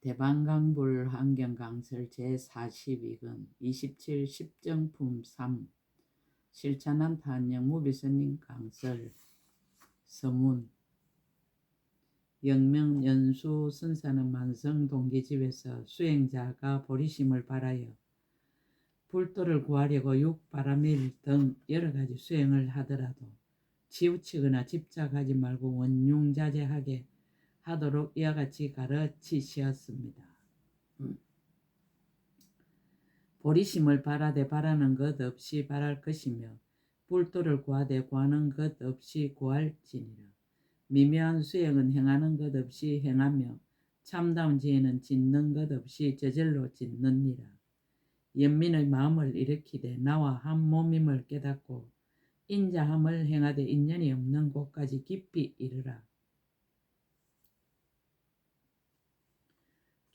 대방강불 환경강설 제42권 27 10정품 3 실천한 탄영 무비선님 강설 서문 영명 연수 선사는 만성 동기집에서 수행자가 보리심을 발하여 불도를 구하려고 육바라밀 등 여러가지 수행을 하더라도 치우치거나 집착하지 말고 원융자제하게 하도록 이와 같이 가르치셨습니다. 보리심을 바라되 바라는 것 없이 바랄 것이며 불도를 구하되 구하는 것 없이 구할지니라. 미묘한 수행은 행하는 것 없이 행하며 참다운 지혜는 짓는 것 없이 저절로 짓느니라. 연민의 마음을 일으키되 나와 한 몸임을 깨닫고 인자함을 행하되 인연이 없는 곳까지 깊이 이르라.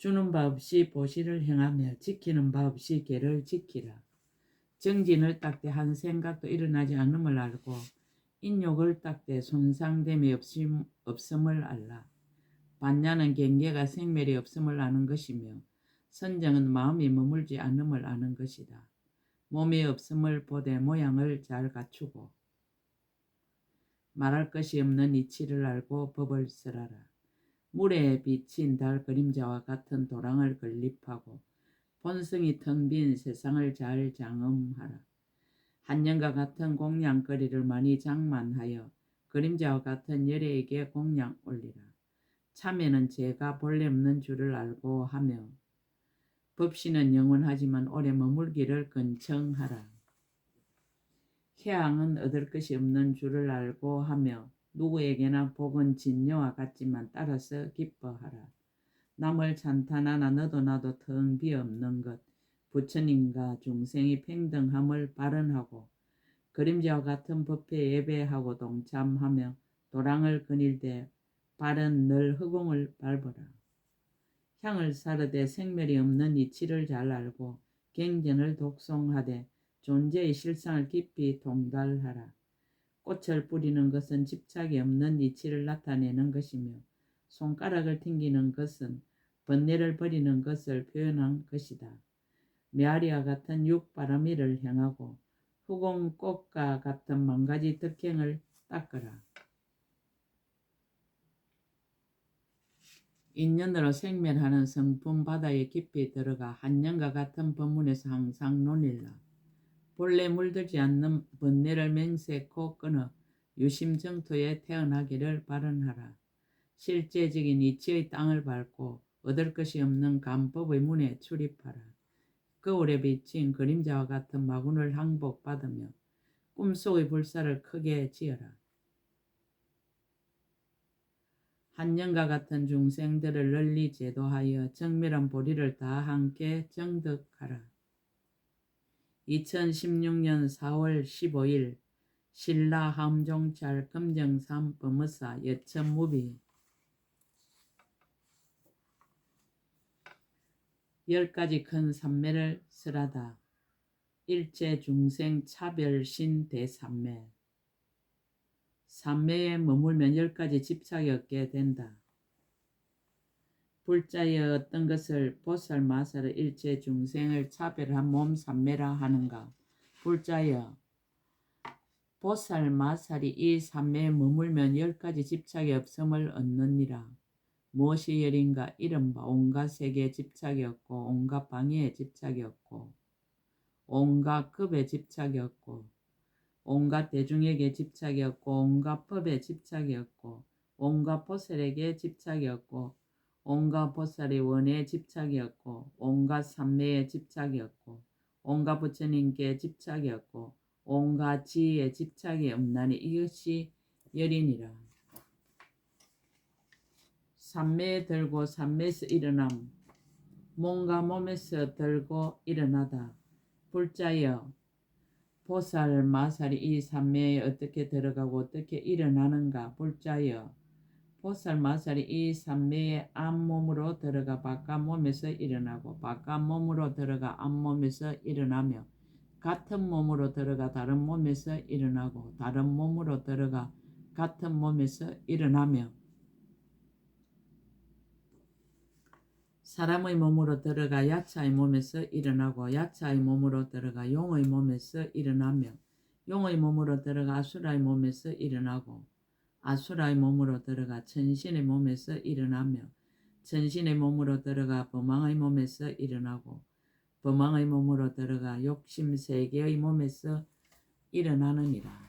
주는 바 없이 보시를 행하며 지키는 바 없이 계를 지키라. 정진을 닦되 한 생각도 일어나지 않음을 알고 인욕을 닦되 손상됨이 없음을 알라. 반야는 경계가 생멸이 없음을 아는 것이며 선정은 마음이 머물지 않음을 아는 것이다. 몸이 없음을 보되 모양을 잘 갖추고 말할 것이 없는 이치를 알고 법을 설하라. 물에 비친 달 그림자와 같은 도랑을 건립하고 본성이 텅 빈 세상을 잘 장엄하라. 한년과 같은 공양거리를 많이 장만하여 그림자와 같은 열애에게 공양 올리라. 참회는 죄가 본래 없는 줄을 알고 하며 법시는 영원하지만 오래 머물기를 근청하라. 해양은 얻을 것이 없는 줄을 알고 하며 누구에게나 복은 진녀와 같지만 따라서 기뻐하라. 남을 찬탄하나 너도 나도 텅 비없는 것 부처님과 중생이 평등함을 발언하고 그림자와 같은 법회에 예배하고 동참하며 도랑을 거닐되 발은 늘 허공을 밟으라. 향을 사르되 생멸이 없는 이치를 잘 알고 경전을 독송하되 존재의 실상을 깊이 통달하라. 꽃을 뿌리는 것은 집착이 없는 이치를 나타내는 것이며 손가락을 튕기는 것은 번뇌를 버리는 것을 표현한 것이다. 메아리와 같은 육바라밀을 행하고 후공꽃과 같은 만가지 덕행을 닦으라. 인연으로 생멸하는 성품 바다에 깊이 들어가 한년과 같은 법문에서 항상 논일라. 본래 물들지 않는 번뇌를 맹세코 끊어 유심정토에 태어나기를 발언하라. 실제적인 이치의 땅을 밟고 얻을 것이 없는 감법의 문에 출입하라. 거울에 비친 그림자와 같은 마군을 항복받으며 꿈속의 불사를 크게 지어라. 한년과 같은 중생들을 널리 제도하여 정밀한 보리를 다 함께 정득하라. 2016년 4월 15일 신라 함종찰 금정산 범의사 여천무비 10가지 큰 산매를 설하다. 일체 중생 차별신 대산매. 산매에 머물면 10가지 집착이 없게 된다. 불자여 어떤 것을 보살 마살의 일체 중생을 차별한 몸 산매라 하는가. 불자여 보살 마살이 이 산매에 머물면 10가지 집착이 없음을 얻느니라. 무엇이 열인가. 이른바 온갖 세계에 집착이 없고 온갖 방해에 집착이 없고 온갖 급에 집착이 없고 온갖 대중에게 집착이 없고 온갖 법에 집착이 없고 온갖 보살에게 집착이 없고 온갖 보살의 원에 집착이 없고 온갖 산매에 집착이 없고 온갖 부처님께 집착이 없고 온갖 지혜에 집착이 없나니 이것이 열이니라. 산매에 들고 산매에서 일어남. 몸과 몸에서 들고 일어나다. 불자여 보살 마살이 이 산매에 어떻게 들어가고 어떻게 일어나는가. 불자여 보살 마살이 이 산매에 앞몸으로 들어가 바깥몸에서 일어나고 바깥몸으로 들어가 앞몸에서 일어나며 같은 몸으로 들어가 다른 몸에서 일어나고 다른 몸으로 들어가 같은 몸에서 일어나며 사람의 몸으로 들어가 야차의 몸에서 일어나고 야차의 몸으로 들어가 용의 몸에서 일어나며 용의 몸으로 들어가 아수라의 몸에서 일어나고 아수라의 몸으로 들어가 천신의 몸에서 일어나며 천신의 몸으로 들어가 범왕의 몸에서 일어나고 범왕의 몸으로 들어가 욕심 세계의 몸에서 일어나느니라.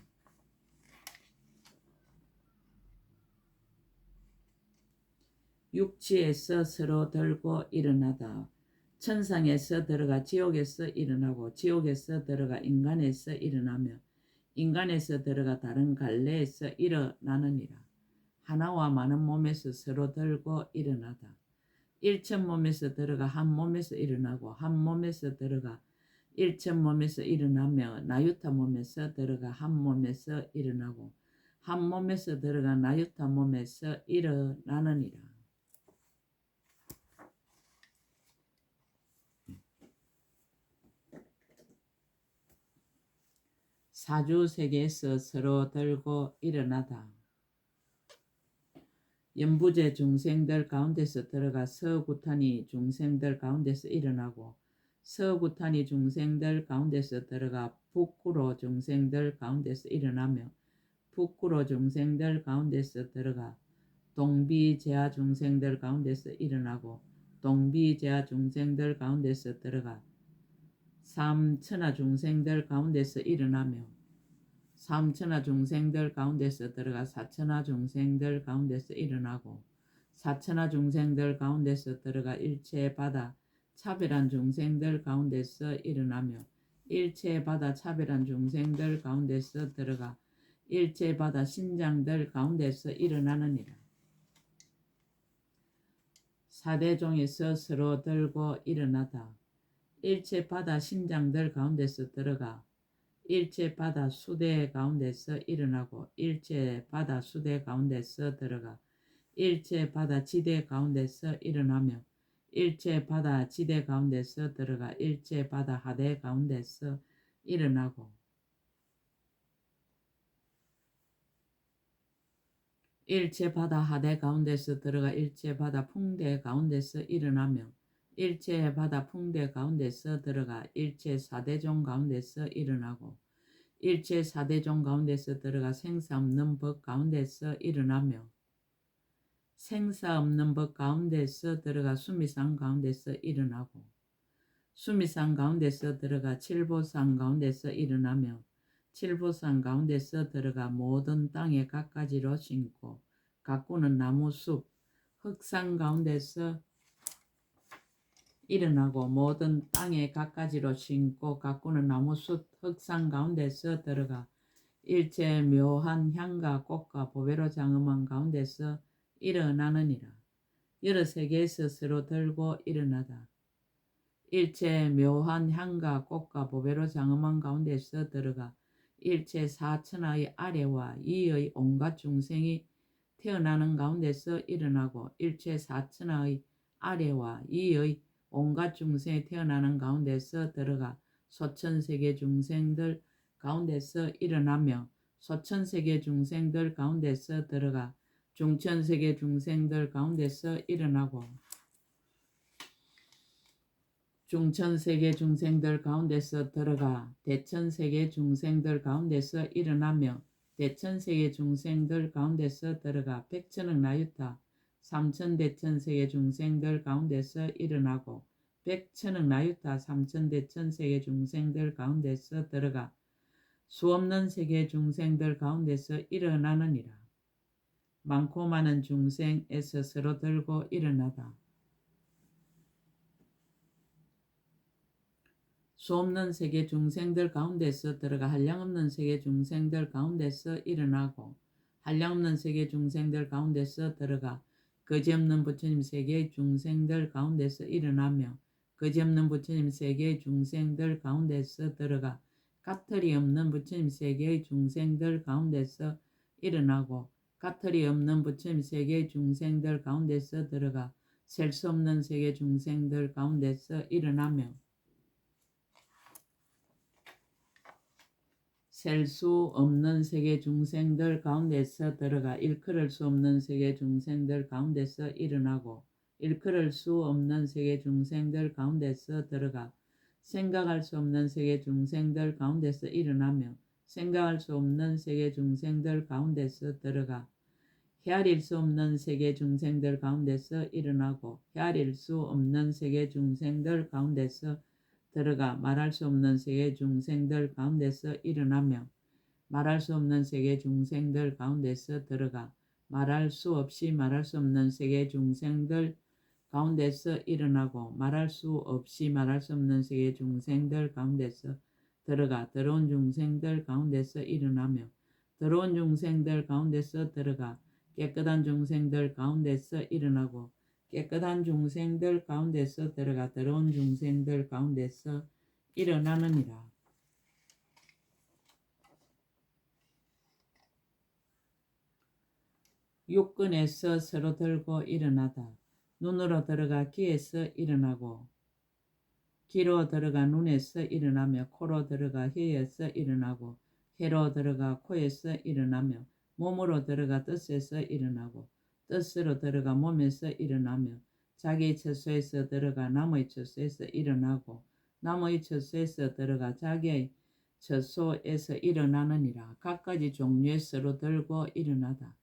육지에서 서로 들고 일어나다. 천상에서 들어가 지옥에서 일어나고 지옥에서 들어가 인간에서 일어나며 인간에서 들어가 다른 갈래에서 일어나느니라. 하나와 많은 몸에서 서로 들고 일어나다. 일천 몸에서 들어가 한 몸에서 일어나고 한 몸에서 들어가 일천 몸에서 일어나며 나유타 몸에서 들어가 한 몸에서 일어나고 한 몸에서 들어가 나유타 몸에서 일어나느니라. 사주 세계에서 서로 들고 일어나다. 연부제 중생들 가운데서 들어가 서구탄이 중생들 가운데서 일어나고 서구탄이 중생들 가운데서 들어가 북구로 중생들 가운데서 일어나며 북구로 중생들 가운데서 들어가 동비제하 중생들 가운데서 일어나고 동비제하 중생들 가운데서 들어가 삼천하 중생들 가운데서 일어나며 삼천하 중생들 가운데서 들어가 사천하 중생들 가운데서 일어나고 사천하 중생들 가운데서 들어가 일체 바다 차별한 중생들 가운데서 일어나며 일체 바다 차별한 중생들 가운데서 들어가 일체 바다 신장들 가운데서 일어나느니라. 사대종에서 서로 들고 일어나다. 일체 바다 신장들 가운데서 들어가 일체 바다 수대 가운데서 일어나고 일체 바다 수대 가운데서 들어가 일체 바다 지대 가운데서 일어나며 일체 바다 지대 가운데서 들어가 일체 바다 하대 가운데서 일어나고 일체 바다 하대 가운데서 들어가 일체 바다 풍대 가운데서 일어나며 일체 바다 풍대 가운데서 들어가 일체 사대종 가운데서 일어나고 일체 사대종 가운데서 들어가 생사 없는 법 가운데서 일어나며 생사 없는 법 가운데서 들어가 수미상 가운데서 일어나고 수미상 가운데서 들어가 칠보상 가운데서 일어나며 칠보상 가운데서 들어가 모든 땅에 갖가지로 심고 가꾸는 나무숲 흑상 가운데서 일어나고 모든 땅에 갖가지로 심고 가꾸는 나무숲 흑상 가운데서 들어가 일체 묘한 향과 꽃과 보배로 장엄한 가운데서 일어나느니라. 여러 세계에서 서로 들고 일어나다. 일체 묘한 향과 꽃과 보배로 장엄한 가운데서 들어가 일체 사천하의 아래와 이의 온갖 중생이 태어나는 가운데서 일어나고 일체 사천하의 아래와 이의 온갖 중생이 태어나는 가운데서 들어가 소천세계 중생들 가운데서 일어나며 소천세계 중생들 가운데서 들어가 중천세계 중생들 가운데서 일어나고 중천세계 중생들 가운데서 들어가 대천세계 중생들 가운데서 일어나며 대천세계 중생들 가운데서 들어가 백천억 나유타 삼천대천세계 중생들 가운데서 일어나고 백천억 나유타 삼천대천세계 중생들 가운데서 들어가 수없는 세계 중생들 가운데서 일어나느니라. 많고 많은 중생에서 서로 들고 일어나다. 수없는 세계 중생들 가운데서 들어가 한량없는 세계 중생들 가운데서 일어나고 한량없는 세계 중생들 가운데서 들어가 거지없는 부처님 세계의 중생들 가운데서 일어나며 거지없는 부처님 세계의 중생들 가운데서 들어가 까털이 없는 부처님 세계의 중생들 가운데서 일어나고 까털이 없는 부처님 세계의 중생들 가운데서 들어가 셀 수 없는 세계 중생들 가운데서 일어나며 셀 수 없는 세계 중생들 가운데서 들어가 일컬을 수 없는 세계 중생들 가운데서 일어나고 일컬을 수 없는 세계 중생들 가운데서 들어가 생각할 수 없는 세계 중생들 가운데서 일어나며 생각할 수 없는 세계 중생들 가운데서 들어가 헤아릴 수 없는 세계 중생들 가운데서 일어나고 헤아릴 수 없는 세계 중생들 가운데서 들어가 말할 수 없는 세계 중생들 가운데서 일어나며 말할 수 없는 세계 중생들 가운데서 들어가 말할 수 없이 말할 수 없는 세계 중생들 가운데서 일어나고 말할 수 없이 말할 수 없는 세계 중생들 가운데서 들어가 더러운 중생들 가운데서 일어나며 더러운 중생들 가운데서 들어가 깨끗한 중생들 가운데서 일어나고 깨끗한 중생들 가운데서 들어가 더러운 중생들 가운데서 일어나느니라. 육근에서 서로 들고 일어나다. 눈으로 들어가 귀에서 일어나고 귀로 들어가 눈에서 일어나며 코로 들어가 혀에서 일어나고 혀로 들어가 코에서 일어나며 몸으로 들어가 뜻에서 일어나고 뜻으로 들어가 몸에서 일어나며 자기 처소에서 들어가 남의 처소에서 일어나고 남의 처소에서 들어가 자기의 처소에서 일어나느니라. 각가지 종류의 서로 들고 일어나다.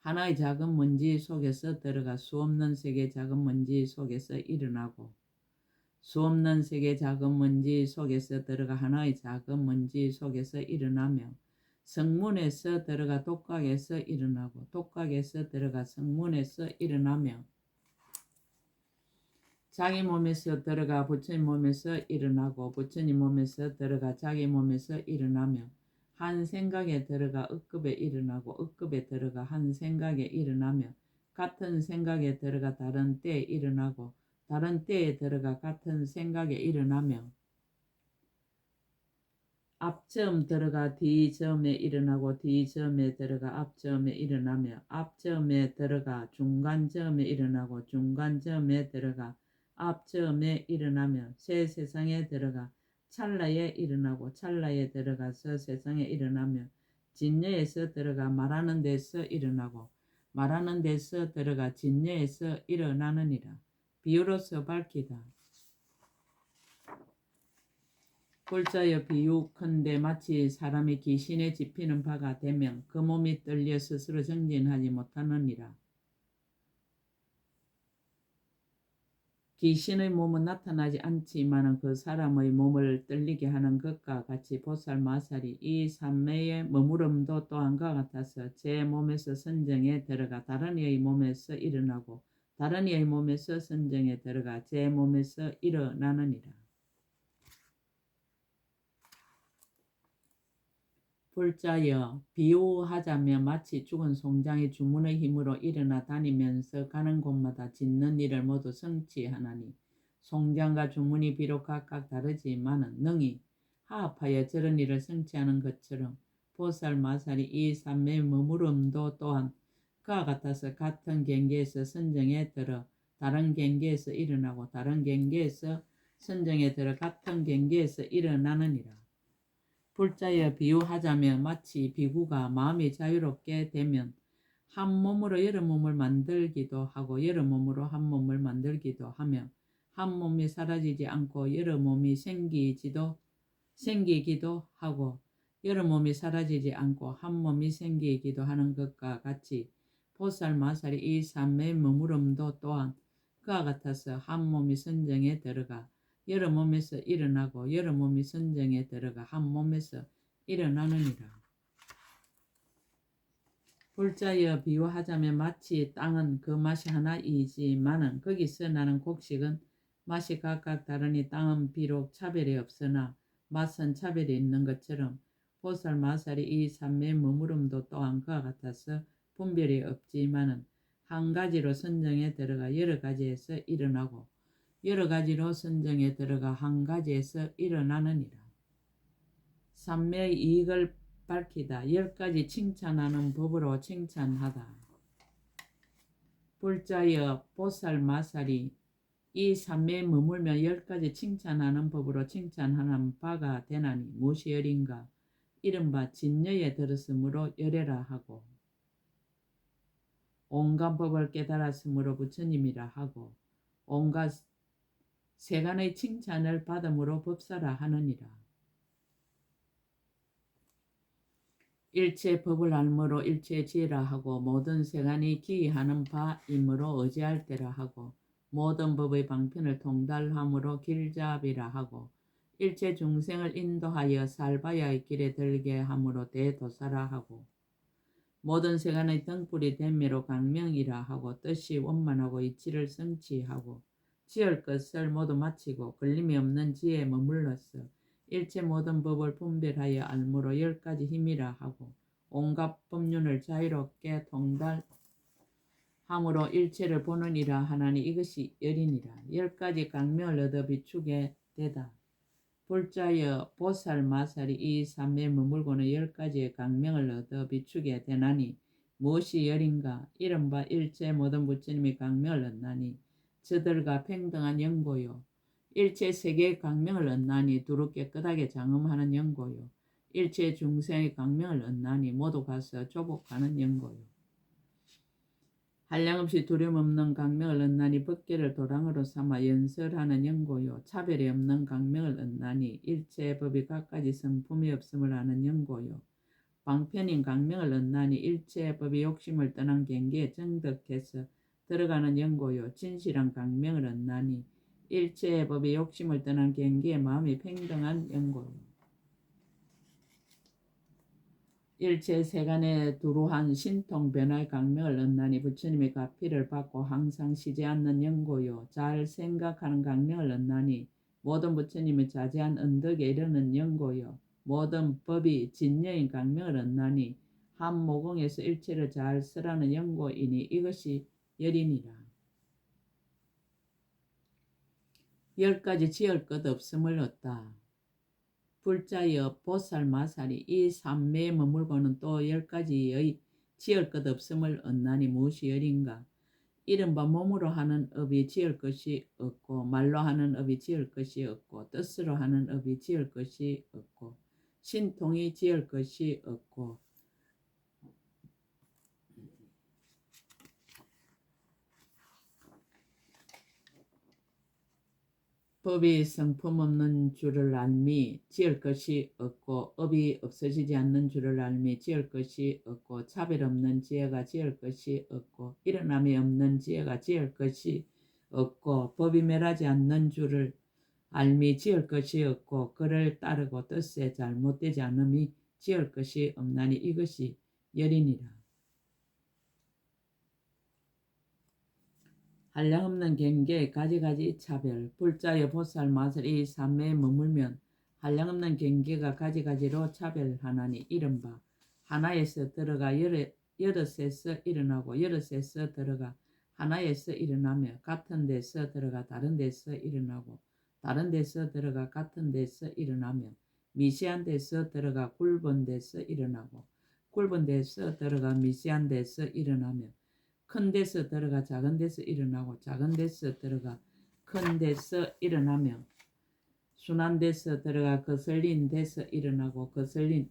하나의 작은 먼지 속에서 들어가 수없는 세계 작은 먼지 속에서 일어나고 수없는 세계 작은 먼지 속에서 들어가 하나의 작은 먼지 속에서 일어나며 성문에서 들어가 독각에서 일어나고 독각에서 들어가 성문에서 일어나며 자기 몸에서 들어가 부처님 몸에서 일어나고 부처님 몸에서 들어가 자기 몸에서 일어나며 한 생각에 들어가 억급에 일어나고 억급에 들어가 한 생각에 일어나며 같은 생각에 들어가 다른 때에 일어나고 다른 때에 들어가 같은 생각에 일어나며 앞점 들어가 뒤점에 일어나고 뒤점에 들어가 앞점에 일어나며 앞점에 들어가 중간점에 일어나고 중간점에 들어가 앞점에 일어나며 새 세상에 들어가 찰나에 일어나고 찰나에 들어가서 세상에 일어나며 진여에서 들어가 말하는 데서 일어나고 말하는 데서 들어가 진여에서 일어나느니라. 비유로서 밝히다. 골자여 비유컨대 마치 사람이 귀신에 집히는 바가 되면 그 몸이 떨려 스스로 정진하지 못하느니라. 귀신의 몸은 나타나지 않지만 그 사람의 몸을 떨리게 하는 것과 같이 보살 마살이 이 삼매의 머무름도 또한과 같아서 제 몸에서 선정에 들어가 다른 이의 몸에서 일어나고 다른 이의 몸에서 선정에 들어가 제 몸에서 일어나느니라. 불자여 비유하자면 마치 죽은 송장이 주문의 힘으로 일어나 다니면서 가는 곳마다 짓는 일을 모두 성취하나니 송장과 주문이 비록 각각 다르지만은 능히 하합하여 저런 일을 성취하는 것처럼 보살 마살이 이 삼매의 머무름도 또한 그와 같아서 같은 경계에서 선정에 들어 다른 경계에서 일어나고 다른 경계에서 선정에 들어 같은 경계에서 일어나느니라. 불자여 비유하자면 마치 비구가 마음이 자유롭게 되면 한 몸으로 여러 몸을 만들기도 하고 여러 몸으로 한 몸을 만들기도 하며 한 몸이 사라지지 않고 여러 몸이 생기기도 하고 여러 몸이 사라지지 않고 한 몸이 생기기도 하는 것과 같이 보살 마살이 이 삼매의 머무름도 또한 그와 같아서 한 몸이 선정에 들어가 여러 몸에서 일어나고 여러 몸이 선정에 들어가 한 몸에서 일어나느니라. 불자여 비유하자면 마치 땅은 그 맛이 하나이지만은 거기서 나는 곡식은 맛이 각각 다르니 땅은 비록 차별이 없으나 맛은 차별이 있는 것처럼 보살 마살이 이 삼매의 머무름도 또한 그와 같아서 분별이 없지만은 한 가지로 선정에 들어가 여러 가지에서 일어나고 여러 가지로 선정에 들어가 한 가지에서 일어나느니라. 삼매의 이익을 밝히다. 10가지 칭찬하는 법으로 칭찬하다. 불자여 보살 마살이 이 삼매에 머물며 10가지 칭찬하는 법으로 칭찬하는 바가 되나니 무엇이 열인가. 이른바 진여에 들었으므로 열애라 하고 온갖 법을 깨달았으므로 부처님이라 하고 온갖 세간의 칭찬을 받음으로 법사라 하느니라. 일체 법을 알므로 일체 지혜라 하고 모든 세간이 기이하는 바이므로 의지할 때라 하고 모든 법의 방편을 통달함으로 길잡이라 하고 일체 중생을 인도하여 살바야의 길에 들게 함으로 대도사라 하고 모든 세간의 등불이 됨미로 강명이라 하고 뜻이 원만하고 이치를 성취하고 지을 것을 모두 마치고 걸림이 없는 지혜에 머물렀어 일체 모든 법을 분별하여 알므로 10가지 힘이라 하고 온갖 법륜을 자유롭게 통달함으로 일체를 보느니라 하나니 이것이 열이니라. 10가지 강명을 얻어 비추게 되다. 불자여 보살 마살이 이 삼매에 머물고는 10가지의 강명을 얻어 비추게 되나니 무엇이 열인가? 이른바 일체 모든 부처님이 강명을 얻나니 저들과 평등한 영고요. 일체 세계의 강명을 얻나니 두루 깨끗하게 장엄하는 영고요. 일체 중생의 강명을 얻나니 모두 가서 조복하는 영고요. 한량없이 두려움 없는 강명을 얻나니 법계를 도랑으로 삼아 연설하는 영고요. 차별이 없는 강명을 얻나니 일체 법이 갖가지 성품이 없음을 아는 영고요. 방편인 강명을 얻나니 일체 법이 욕심을 떠난 경계에 정덕해서 들어가는 영고요. 진실한 강명을 얻나니 일체의 법이 욕심을 떠난 경계에 마음이 평등한 영고요. 일체 세간에 두루한 신통 변화의 강명을 얻나니 부처님의 가피를 받고 항상 쉬지 않는 영고요. 잘 생각하는 강명을 얻나니 모든 부처님의 자제한 언덕에 이르는 영고요. 모든 법이 진여인 강명을 얻나니 한 모공에서 일체를 잘 쓰라는 영고이니 이것이 열이니라. 10가지 지을 것 없음을 얻다. 불자여 보살 마살이 이 삼매에 머물고는 또 10가지의 지을 것 없음을 얻나니 무엇이 열인가? 이른바 몸으로 하는 업이 지을 것이 없고 말로 하는 업이 지을 것이 없고 뜻으로 하는 업이 지을 것이 없고 신통이 지을 것이 없고 법이 성품 없는 줄을 알미 지을 것이 없고 업이 없어지지 않는 줄을 알미 지을 것이 없고 차별 없는 지혜가 지을 것이 없고 일어남이 없는 지혜가 지을 것이 없고 법이 멸하지 않는 줄을 알미 지을 것이 없고 그를 따르고 뜻에 잘못되지 않음이 지을 것이 없나니 이것이 열이니라. 한량없는 경계의 가지가지 차별 불자여 보살 마살 이 삼매에 머물면 한량없는 경계가 가지가지로 차별하나니 이른바 하나에서 들어가 여럿에서 일어나고 여럿에서 들어가 하나에서 일어나며 같은 데서 들어가 다른 데서 일어나고 다른 데서 들어가 같은 데서 일어나며 미세한 데서 들어가 굵은 데서 일어나고 굵은 데서 들어가 미세한 데서 일어나며 큰 데서 들어가 작은 데서 일어나고 작은 데서 들어가 큰 데서 일어나며 순한 데서 들어가 거슬린 데서 일어나고 거슬린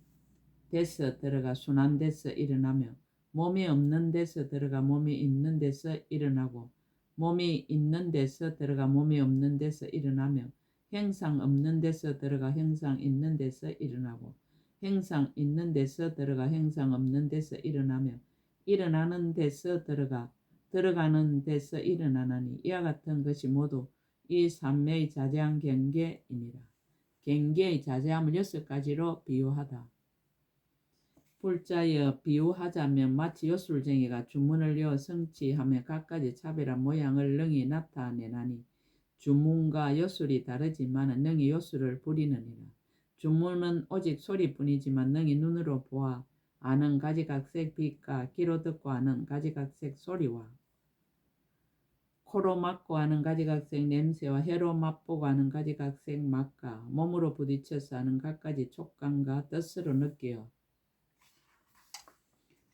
데서 들어가 순한 데서 일어나며 몸이 없는 데서 들어가 몸이 있는 데서 일어나고 몸이 있는 데서 들어가 몸이 없는 데서 일어나며 형상 없는 데서 들어가 형상 있는 데서 일어나고 형상 있는 데서 들어가 형상 없는 데서 일어나며 일어나는 데서 들어가는 데서 일어나나니 이와 같은 것이 모두 이 삼매의 자제한 경계이니라. 경계의 자제함을 6가지로 비유하다. 불자여 비유하자면 마치 요술쟁이가 주문을 외워 성취하며 갖가지 차별한 모양을 능히 나타내나니 주문과 요술이 다르지만 능히 요술을 부리느니라. 주문은 오직 소리뿐이지만 능히 눈으로 보아 아는 가지각색 빛과 귀로 듣고 아는 가지각색 소리와 코로 맡고 아는 가지각색 냄새와 혀로 맛보고 아는 가지각색 맛과 몸으로 부딪혀서 아는 갖가지 촉감과 뜻으로 느끼어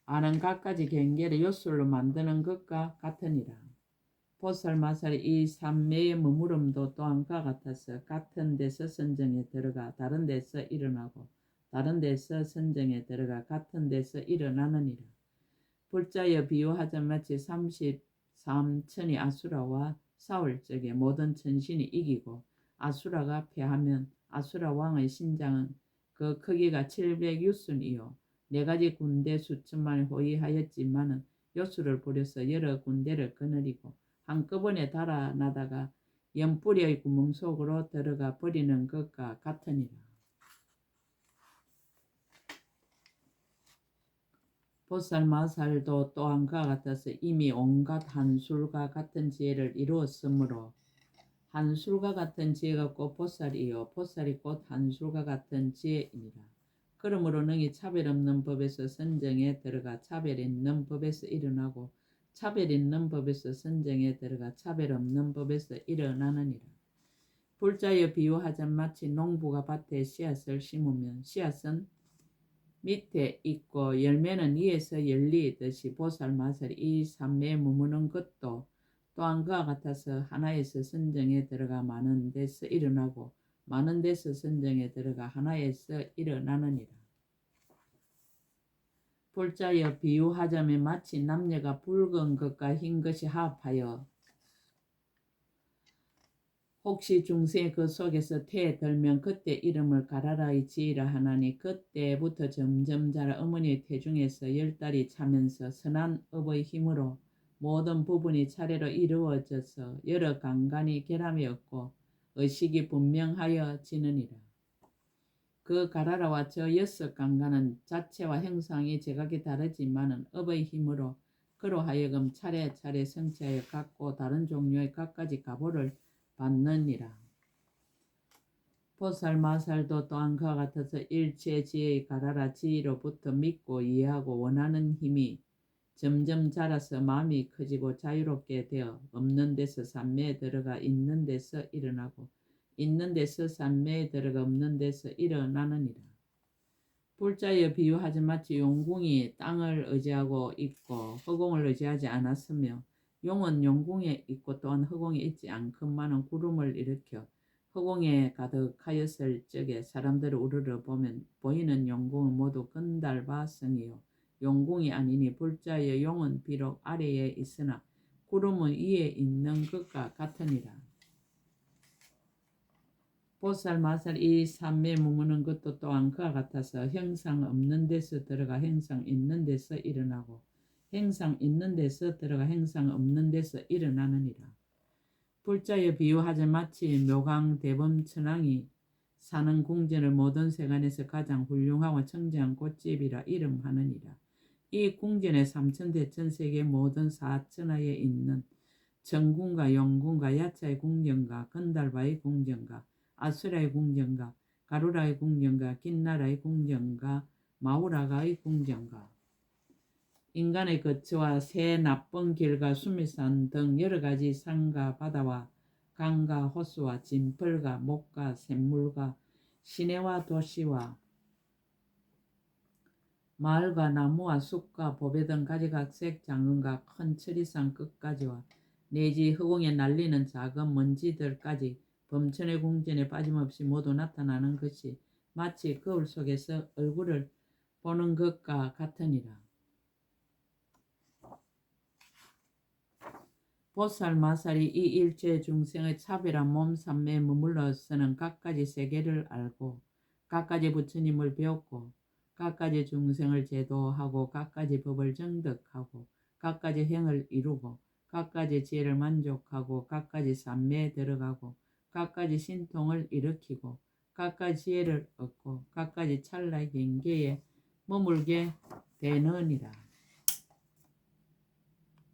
아는 갖가지 경계를 요술로 만드는 것과 같으니라. 보살 마살이 이 삼매의 머무름도 또한 그와 같아서 같은 데서 선정에 들어가 다른 데서 일어나고 다른 데서 선정에 들어가 같은 데서 일어나느니라. 불자여 비유하자 마치 33천이 아수라와 싸울 적에 모든 천신이 이기고 아수라가 패하면 아수라 왕의 신장은 그 크기가 700유순이요 4가지 군대 수천만이 호위하였지만은 요술을 부려서 여러 군대를 거느리고 한꺼번에 달아나다가 연뿌리의 구멍 속으로 들어가 버리는 것과 같으니라. 보살마살도 또한 그와 같아서 이미 온갖 한술과 같은 지혜를 이루었으므로 한술과 같은 지혜가 곧 보살이요 보살이 곧 한술과 같은 지혜이니라. 그러므로 능히 차별 없는 법에서 선정에 들어가 차별 있는 법에서 일어나고 차별 있는 법에서 선정에 들어가 차별 없는 법에서 일어나느니라. 불자여 비유하자 마치 농부가 밭에 씨앗을 심으면 씨앗은 밑에 있고 열매는 위에서 열리듯이 보살마살이 이 삼매에 머무는 것도 또한 그와 같아서 하나에서 선정에 들어가 많은 데서 일어나고 많은 데서 선정에 들어가 하나에서 일어나느니라. 불자여 비유하자면 마치 남녀가 붉은 것과 흰 것이 합하여 혹시 중생이 그 속에서 태에 들면 그때 이름을 가라라의 지이라 하나니 그때부터 점점 자라 어머니의 태중에서 10달이 차면서 선한 업의 힘으로 모든 부분이 차례로 이루어져서 여러 강간이 결함이 없고 의식이 분명하여 지느니라. 그 가라라와 저 6강간은 자체와 형상이 제각이 다르지만은 업의 힘으로 그로 하여금 차례차례 성취하여 갖고 다른 종류의 갖가지 가보를 받느니라. 보살마살도 또한 그와 같아서 일체지혜의 가라라 지혜로부터 믿고 이해하고 원하는 힘이 점점 자라서 마음이 커지고 자유롭게 되어 없는 데서 삼매에 들어가 있는 데서 일어나고 있는 데서 삼매에 들어가 없는 데서 일어나느니라. 불자여 비유하지 마치 용궁이 땅을 의지하고 있고 허공을 의지하지 않았으며 용은 용궁에 있고 또한 허공에 있지 않건만은 구름을 일으켜 허공에 가득하였을 적에 사람들을 우르르 보면 보이는 용궁은 모두 건달바 성이요 용궁이 아니니 불자여 용은 비록 아래에 있으나 구름은 위에 있는 것과 같으니라. 보살마살 이 삼매에 머무는 것도 또한 그와 같아서 형상 없는 데서 들어가 형상 있는 데서 일어나고 형상 있는 데서 들어가 형상 없는 데서 일어나느니라. 불자여 비유하자 마치 묘강 대범천왕이 사는 궁전을 모든 세간에서 가장 훌륭하고 청정한 꽃집이라 이름하느니라. 이 궁전의 삼천대천세계 모든 사천하에 있는 정궁과 용궁과 야차의 궁전과 건달바의 궁전과 아수라의 궁전과 가루라의 궁전과 긴나라의 궁전과 마우라가의 궁전과 인간의 거처와 새 나쁜 길과 수미산 등 여러 가지 산과 바다와 강과 호수와 진펄과 목과 샘물과 시내와 도시와 마을과 나무와 숲과 보배 등 가지각색 장근과 큰 천리산 끝까지와 내지 허공에 날리는 작은 먼지들까지 범천의 궁전에 빠짐없이 모두 나타나는 것이 마치 거울 속에서 얼굴을 보는 것과 같으니라. 보살마살이 이 일체 중생의 차별한 몸 삼매에 머물러서는 각가지 세계를 알고 각가지 부처님을 배웠고 각가지 중생을 제도하고 각가지 법을 정득하고 각가지 행을 이루고 각가지 지혜를 만족하고 각가지 삼매에 들어가고 각가지 신통을 일으키고 각가지 지혜를 얻고 각가지 찰나의 경계에 머물게 되느니라.